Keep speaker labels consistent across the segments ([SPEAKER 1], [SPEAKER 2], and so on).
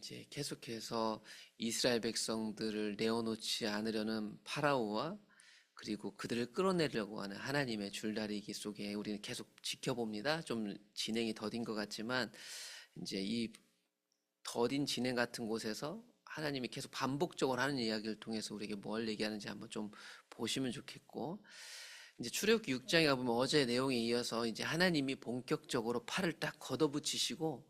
[SPEAKER 1] 이제 계속해서 이스라엘 백성들을 내어놓지 않으려는 파라오와 그리고 그들을 끌어내려고 하는 하나님의 줄다리기 속에 우리는 계속 지켜봅니다. 좀 진행이 더딘 것 같지만 이제 이 더딘 진행 같은 곳에서 하나님이 계속 반복적으로 하는 이야기를 통해서 우리에게 뭘 얘기하는지 한번 좀 보시면 좋겠고, 이제 출애굽기 6장에 가보면 어제 내용에 이어서 이제 하나님이 본격적으로 팔을 딱 걷어붙이시고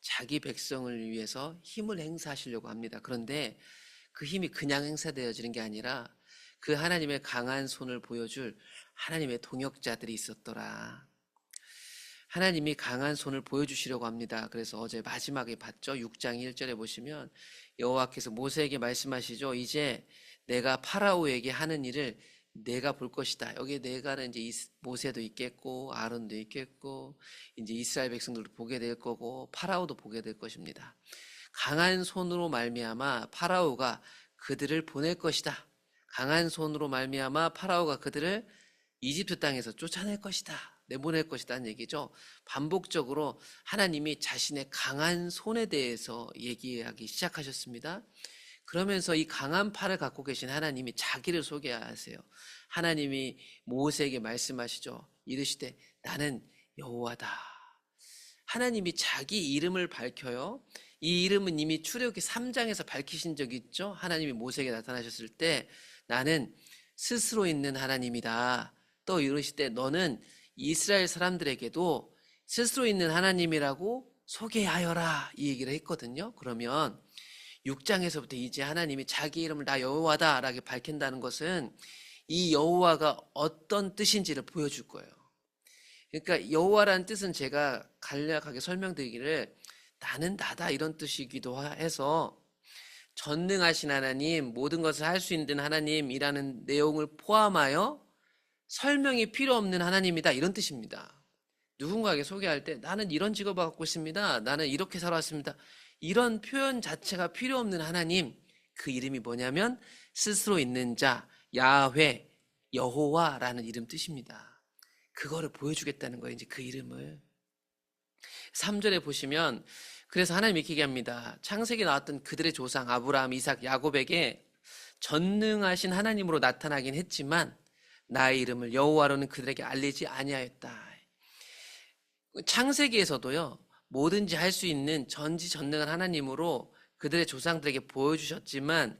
[SPEAKER 1] 자기 백성을 위해서 힘을 행사하시려고 합니다. 그런데 그 힘이 그냥 행사되어지는 게 아니라 그 하나님의 강한 손을 보여줄 하나님의 동역자들이 있었더라. 하나님이 강한 손을 보여주시려고 합니다. 그래서 어제 마지막에 봤죠. 6장 1절에 보시면 여호와께서 모세에게 말씀하시죠. 이제 내가 파라오에게 하는 일을 내가 볼 것이다. 여기에 내가는 이제 모세도 있겠고 아론도 있겠고 이제 이스라엘 백성들도 보게 될 거고 파라오도 보게 될 것입니다. 강한 손으로 말미암아 파라오가 그들을 보낼 것이다. 강한 손으로 말미암아 파라오가 그들을 이집트 땅에서 쫓아낼 것이다. 내보낼 것이다는 얘기죠. 반복적으로 하나님이 자신의 강한 손에 대해서 얘기하기 시작하셨습니다. 그러면서 이 강한 팔을 갖고 계신 하나님이 자기를 소개하세요. 하나님이 모세에게 말씀하시죠. 이르시되 나는 여호와다. 하나님이 자기 이름을 밝혀요. 이 이름은 이미 출애굽기 3장에서 밝히신 적이 있죠. 하나님이 모세에게 나타나셨을 때 나는 스스로 있는 하나님이다. 또 이르시되 너는 이스라엘 사람들에게도 스스로 있는 하나님이라고 소개하여라. 이 얘기를 했거든요. 그러면 6장에서부터 이제 하나님이 자기 이름을 나 여호와다 라고 밝힌다는 것은 이 여호와가 어떤 뜻인지를 보여줄 거예요. 그러니까 여호와라는 뜻은 제가 간략하게 설명드리기를 나는 나다 이런 뜻이기도 해서 전능하신 하나님, 모든 것을 할 수 있는 하나님이라는 내용을 포함하여 설명이 필요 없는 하나님이다 이런 뜻입니다. 누군가에게 소개할 때 나는 이런 직업을 갖고 있습니다. 나는 이렇게 살아왔습니다. 이런 표현 자체가 필요 없는 하나님, 그 이름이 뭐냐면 스스로 있는 자, 야훼, 여호와라는 이름 뜻입니다. 그거를 보여주겠다는 거예요. 이제 그 이름을 3절에 보시면 그래서 하나님이 이렇게 얘기합니다. 창세기에 나왔던 그들의 조상 아브라함, 이삭, 야곱에게 전능하신 하나님으로 나타나긴 했지만 나의 이름을 여호와로는 그들에게 알리지 아니하였다. 창세기에서도요, 뭐든지 할 수 있는 전지전능한 하나님으로 그들의 조상들에게 보여주셨지만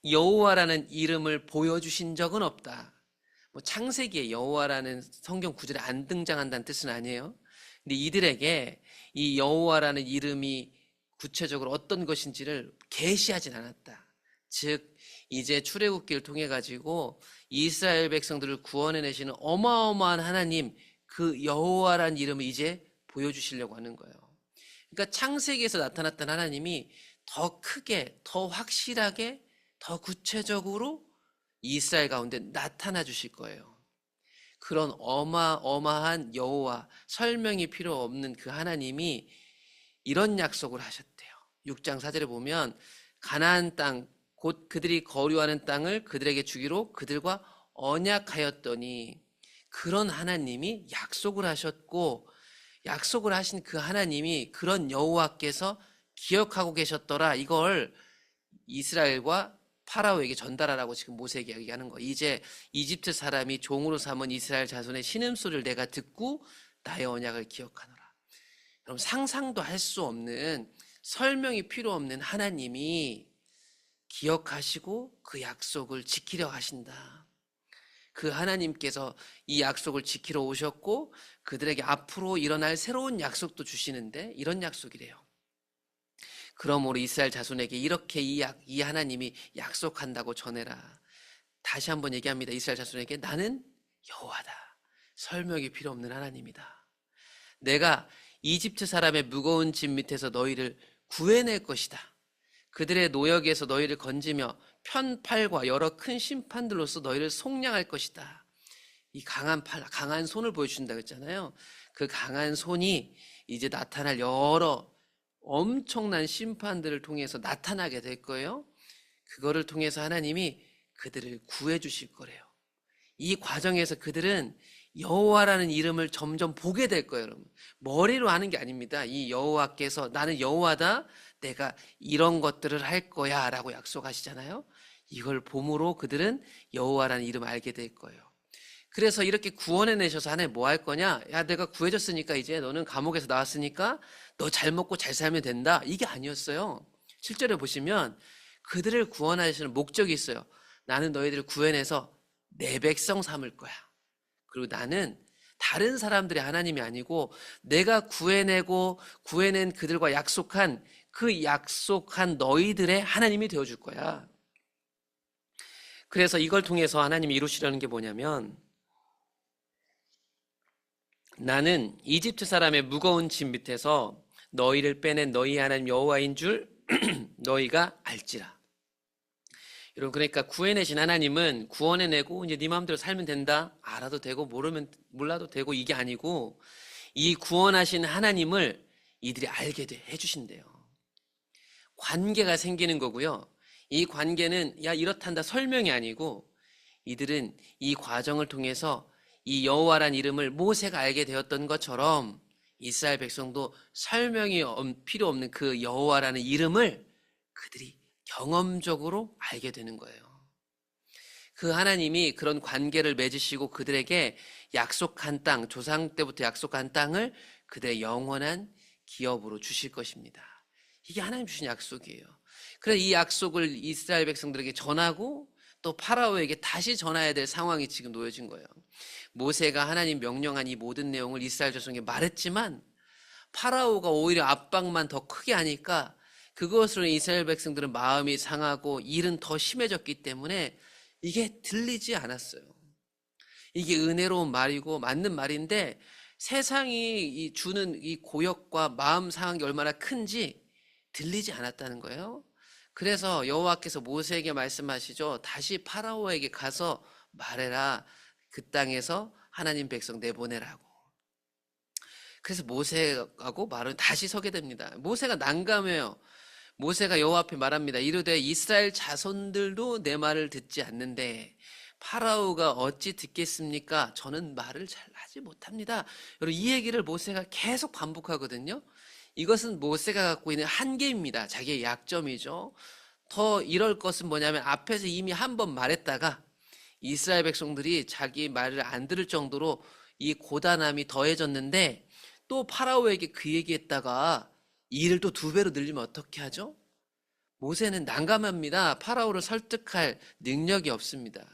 [SPEAKER 1] 여호와라는 이름을 보여주신 적은 없다. 뭐 창세기에 여호와라는 성경 구절에 안 등장한다는 뜻은 아니에요. 근데 이들에게 이 여호와라는 이름이 구체적으로 어떤 것인지를 계시하진 않았다. 즉 이제 출애굽기를 통해 가지고 이스라엘 백성들을 구원해내시는 어마어마한 하나님, 그 여호와라는 이름을 이제 보여주시려고 하는 거예요. 그러니까 창세기에서 나타났던 하나님이 더 크게, 더 확실하게, 더 구체적으로 이스라엘 가운데 나타나 주실 거예요. 그런 어마어마한 여호와, 설명이 필요 없는 그 하나님이 이런 약속을 하셨대요. 6장 4절에 보면 가나안 땅, 곧 그들이 거류하는 땅을 그들에게 주기로 그들과 언약하였더니, 그런 하나님이 약속을 하셨고 약속을 하신 그 하나님이 그런 여호와께서 기억하고 계셨더라. 이걸 이스라엘과 파라오에게 전달하라고 지금 모세에게 이야기하는 거예요. 이제 이집트 사람이 종으로 삼은 이스라엘 자손의 신음소리를 내가 듣고 나의 언약을 기억하노라. 여러분, 상상도 할 수 없는, 설명이 필요 없는 하나님이 기억하시고 그 약속을 지키려 하신다. 그 하나님께서 이 약속을 지키러 오셨고 그들에게 앞으로 일어날 새로운 약속도 주시는데 이런 약속이래요. 그러므로 이스라엘 자손에게 이렇게 이 하나님이 약속한다고 전해라. 다시 한번 얘기합니다. 이스라엘 자손에게 나는 여호와다. 설명이 필요 없는 하나님이다. 내가 이집트 사람의 무거운 짐 밑에서 너희를 구해낼 것이다. 그들의 노역에서 너희를 건지며 편팔과 여러 큰 심판들로서 너희를 속량할 것이다. 이 강한 팔, 강한 손을 보여주신다고 했잖아요. 그 강한 손이 이제 나타날 여러 엄청난 심판들을 통해서 나타나게 될 거예요. 그거를 통해서 하나님이 그들을 구해 주실 거래요. 이 과정에서 그들은 여호와라는 이름을 점점 보게 될 거예요, 여러분. 머리로 하는 게 아닙니다. 이 여호와께서 나는 여호와다, 내가 이런 것들을 할 거야 라고 약속하시잖아요. 이걸 봄으로 그들은 여호와라는 이름을 알게 될 거예요. 그래서 이렇게 구원해내셔서 하나님 뭐 할 거냐? 야, 내가 구해줬으니까 이제 너는 감옥에서 나왔으니까 너 잘 먹고 잘 살면 된다. 이게 아니었어요. 실제로 보시면 그들을 구원하시는 목적이 있어요. 나는 너희들을 구해내서 내 백성 삼을 거야. 그리고 나는 다른 사람들의 하나님이 아니고 내가 구해내고 구해낸 그들과 약속한 그 약속한 너희들의 하나님이 되어줄 거야. 그래서 이걸 통해서 하나님이 이루시려는 게 뭐냐면, 나는 이집트 사람의 무거운 짐 밑에서 너희를 빼낸 너희 하나님 여호와인 줄 너희가 알지라. 여러분, 그러니까 구해내신 하나님은 구원해내고 이제 네 마음대로 살면 된다, 알아도 되고 몰라도 되고, 이게 아니고 이 구원하신 하나님을 이들이 알게 해주신대요. 관계가 생기는 거고요. 이 관계는 야 이렇단다 설명이 아니고, 이들은 이 과정을 통해서 이 여호와란 이름을 모세가 알게 되었던 것처럼 이스라엘 백성도 설명이 필요 없는 그 여호와라는 이름을 그들이 경험적으로 알게 되는 거예요. 그 하나님이 그런 관계를 맺으시고 그들에게 약속한 땅, 조상 때부터 약속한 땅을 그들의 영원한 기업으로 주실 것입니다. 이게 하나님 주신 약속이에요. 그래서 이 약속을 이스라엘 백성들에게 전하고 또 파라오에게 다시 전해야 될 상황이 지금 놓여진 거예요. 모세가 하나님 명령한 이 모든 내용을 이스라엘 백성에게 말했지만 파라오가 오히려 압박만 더 크게 하니까 그것으로 이스라엘 백성들은 마음이 상하고 일은 더 심해졌기 때문에 이게 들리지 않았어요. 이게 은혜로운 말이고 맞는 말인데 세상이 주는 이 고역과 마음 상한 게 얼마나 큰지 들리지 않았다는 거예요. 그래서 여호와께서 모세에게 말씀하시죠. 다시 파라오에게 가서 말해라. 그 땅에서 하나님 백성 내보내라고. 그래서 모세하고 말은 다시 서게 됩니다. 모세가 난감해요. 모세가 여호와 앞에 말합니다. 이르되 이스라엘 자손들도 내 말을 듣지 않는데 파라오가 어찌 듣겠습니까? 저는 말을 잘 하지 못합니다. 여러분, 이 얘기를 모세가 계속 반복하거든요. 이것은 모세가 갖고 있는 한계입니다. 자기의 약점이죠. 더 이럴 것은 뭐냐면 앞에서 이미 한 번 말했다가 이스라엘 백성들이 자기 말을 안 들을 정도로 이 고단함이 더해졌는데 또 파라오에게 그 얘기했다가 일을 또 2배로 늘리면 어떻게 하죠? 모세는 난감합니다. 파라오를 설득할 능력이 없습니다.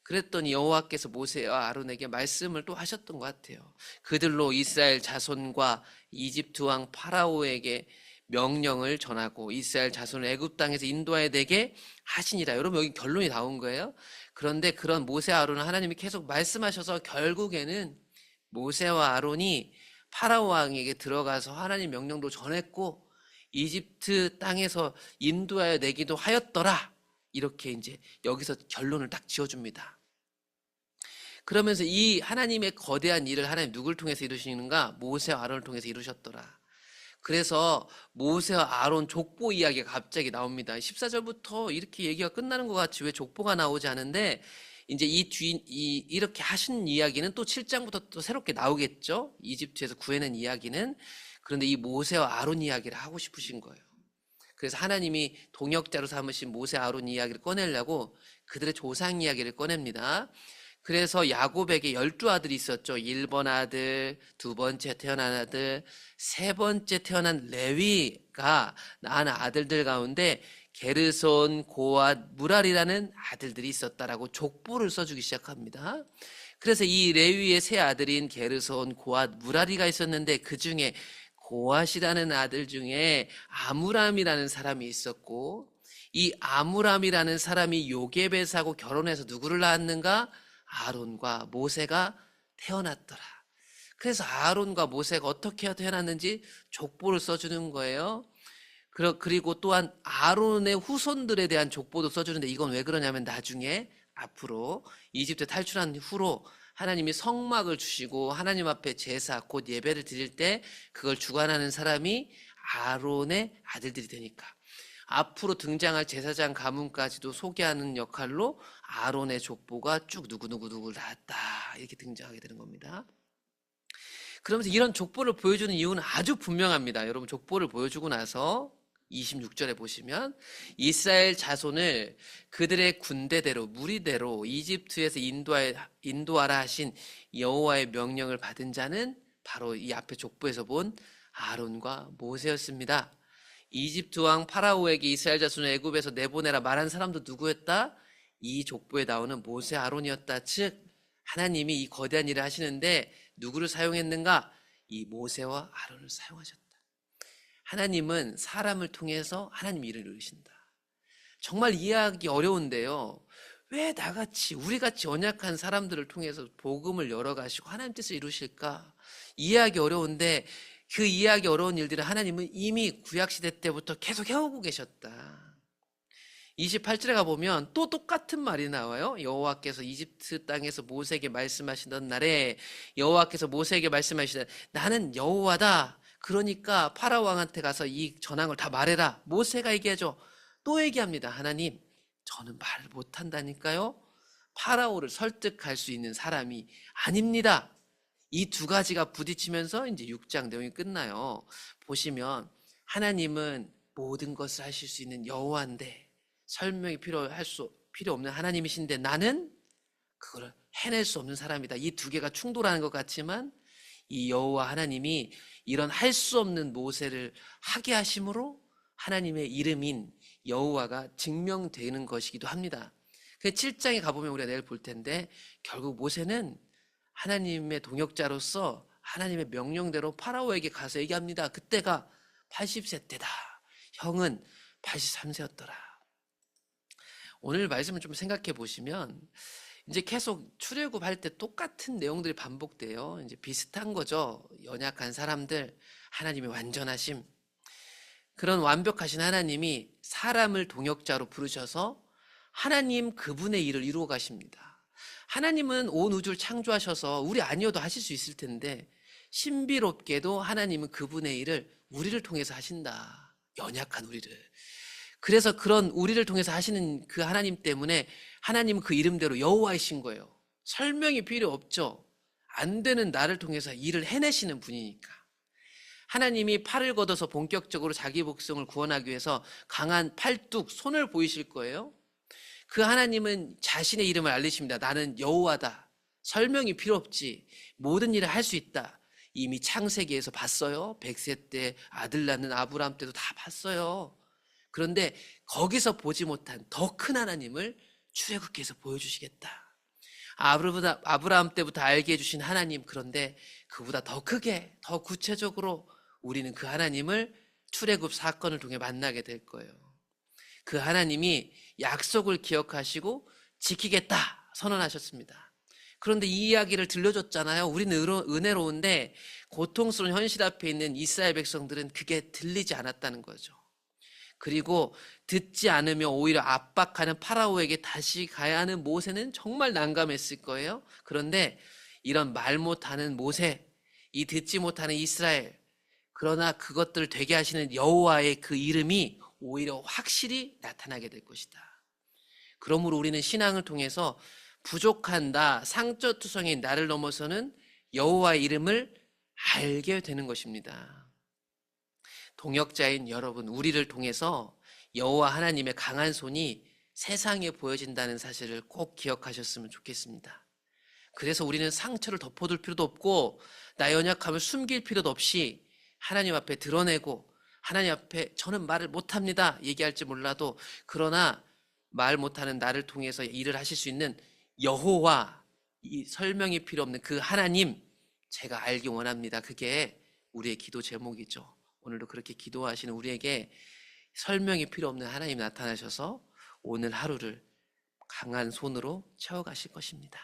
[SPEAKER 1] 그랬더니 여호와께서 모세와 아론에게 말씀을 또 하셨던 것 같아요. 그들로 이스라엘 자손과 이집트 왕 파라오에게 명령을 전하고 이스라엘 자손을 애굽 땅에서 인도하여 되게 하시니라. 여러분, 여기 결론이 나온 거예요. 그런데 그런 모세 아론은 하나님이 계속 말씀하셔서 결국에는 모세와 아론이 파라오 왕에게 들어가서 하나님 명령도 전했고 이집트 땅에서 인도하여 내기도 하였더라. 이렇게 이제 여기서 결론을 딱 지어줍니다. 그러면서 이 하나님의 거대한 일을 하나님 누굴 통해서 이루시는가? 모세와 아론을 통해서 이루셨더라. 그래서 모세와 아론 족보 이야기가 갑자기 나옵니다. 14절부터 이렇게 얘기가 끝나는 것 같이 왜 족보가 나오지 않은데 이제 이렇게 하신 이야기는 또 7장부터 또 새롭게 나오겠죠. 이집트에서 구해낸 이야기는. 그런데 이 모세와 아론 이야기를 하고 싶으신 거예요. 그래서 하나님이 동역자로 삼으신 모세 아론 이야기를 꺼내려고 그들의 조상 이야기를 꺼냅니다. 그래서 야곱에게 12아들이 있었죠. 1번 아들, 2번째 태어난 아들, 3번째 태어난 레위가 낳은 아들들 가운데 게르손, 고앗, 무랄이라는 아들들이 있었다라고 족보를 써주기 시작합니다. 그래서 이 레위의 3아들인 게르손, 고앗, 무랄이가 있었는데 그 중에 고앗이라는 아들 중에 아므람이라는 사람이 있었고 이 아므람이라는 사람이 요게벳하고 결혼해서 누구를 낳았는가? 아론과 모세가 태어났더라. 그래서 아론과 모세가 어떻게 태어났는지 족보를 써주는 거예요. 그리고 또한 아론의 후손들에 대한 족보도 써주는데 이건 왜 그러냐면 나중에 앞으로 이집트 탈출한 후로 하나님이 성막을 주시고 하나님 앞에 제사 곧 예배를 드릴 때 그걸 주관하는 사람이 아론의 아들들이 되니까 앞으로 등장할 제사장 가문까지도 소개하는 역할로 아론의 족보가 쭉 누구누구를 낳았다 이렇게 등장하게 되는 겁니다. 그러면서 이런 족보를 보여주는 이유는 아주 분명합니다. 여러분, 족보를 보여주고 나서 26절에 보시면 이스라엘 자손을 그들의 군대대로 무리대로 이집트에서 인도하라 하신 여호와의 명령을 받은 자는 바로 이 앞에 족보에서 본 아론과 모세였습니다. 이집트 왕 파라오에게 이스라엘 자손을 애굽에서 내보내라 말한 사람도 누구였다? 이 족보에 나오는 모세 아론이었다. 즉 하나님이 이 거대한 일을 하시는데 누구를 사용했는가? 이 모세와 아론을 사용하셨다. 하나님은 사람을 통해서 하나님 일을 이루신다. 정말 이해하기 어려운데요. 왜 나같이 우리같이 연약한 사람들을 통해서 복음을 열어가시고 하나님 뜻을 이루실까? 이해하기 어려운데 그 이해하기 어려운 일들을 하나님은 이미 구약시대 때부터 계속 해오고 계셨다. 28절에 가보면 또 똑같은 말이 나와요. 여호와께서 이집트 땅에서 모세에게 말씀하시던 날에 여호와께서 모세에게 말씀하시되 나는 여호와다. 그러니까 파라오 왕한테 가서 이 전황을 다 말해라. 모세가 얘기하죠. 또 얘기합니다. 하나님, 저는 말을 못한다니까요. 파라오를 설득할 수 있는 사람이 아닙니다. 이 두 가지가 부딪히면서 이제 6장 내용이 끝나요. 보시면 하나님은 모든 것을 하실 수 있는 여호와인데 설명이 필요 없는 하나님이신데 나는 그걸 해낼 수 없는 사람이다. 이 두 개가 충돌하는 것 같지만 이 여호와 하나님이 이런 할 수 없는 모세를 하게 하심으로 하나님의 이름인 여호와가 증명되는 것이기도 합니다. 그 7장에 가보면 우리가 내일 볼 텐데 결국 모세는 하나님의 동역자로서 하나님의 명령대로 파라오에게 가서 얘기합니다. 그때가 80세 때다. 형은 83세였더라. 오늘 말씀을 좀 생각해 보시면 이제 계속 출애굽할 때 똑같은 내용들이 반복돼요. 이제 비슷한 거죠. 연약한 사람들, 하나님의 완전하심. 그런 완벽하신 하나님이 사람을 동역자로 부르셔서 하나님 그분의 일을 이루어 가십니다. 하나님은 온 우주를 창조하셔서 우리 아니어도 하실 수 있을 텐데 신비롭게도 하나님은 그분의 일을 우리를 통해서 하신다. 연약한 우리를. 그래서 그런 우리를 통해서 하시는 그 하나님 때문에 하나님은 그 이름대로 여호와이신 거예요. 설명이 필요 없죠. 안 되는 나를 통해서 일을 해내시는 분이니까. 하나님이 팔을 걷어서 본격적으로 자기 백성을 구원하기 위해서 강한 팔뚝, 손을 보이실 거예요. 그 하나님은 자신의 이름을 알리십니다. 나는 여호와다. 설명이 필요 없지. 모든 일을 할 수 있다. 이미 창세기에서 봤어요. 100세 때 아들 낳는 아브라함 때도 다 봤어요. 그런데 거기서 보지 못한 더 큰 하나님을 출애굽기에서 보여주시겠다. 아브라함 때부터 알게 해주신 하나님, 그런데 그보다 더 크게, 더 구체적으로 우리는 그 하나님을 출애굽 사건을 통해 만나게 될 거예요. 그 하나님이 약속을 기억하시고 지키겠다 선언하셨습니다. 그런데 이 이야기를 들려줬잖아요. 우리는 은혜로운데 고통스러운 현실 앞에 있는 이스라엘 백성들은 그게 들리지 않았다는 거죠. 그리고 듣지 않으며 오히려 압박하는 파라오에게 다시 가야 하는 모세는 정말 난감했을 거예요. 그런데 이런 말 못하는 모세, 이 듣지 못하는 이스라엘, 그러나 그것들을 되게 하시는 여호와의 그 이름이 오히려 확실히 나타나게 될 것이다. 그러므로 우리는 신앙을 통해서 부족한 나, 상처투성인 나를 넘어서는 여호와의 이름을 알게 되는 것입니다. 동역자인 여러분, 우리를 통해서 여호와 하나님의 강한 손이 세상에 보여진다는 사실을 꼭 기억하셨으면 좋겠습니다. 그래서 우리는 상처를 덮어둘 필요도 없고 나 연약함을 숨길 필요도 없이 하나님 앞에 드러내고 하나님 앞에 저는 말을 못합니다 얘기할지 몰라도 그러나 말 못하는 나를 통해서 일을 하실 수 있는 여호와, 이 설명이 필요 없는 그 하나님 제가 알기 원합니다. 그게 우리의 기도 제목이죠. 오늘도 그렇게 기도하시는 우리에게 설명이 필요 없는 하나님 나타나셔서 오늘 하루를 강한 손으로 채워가실 것입니다.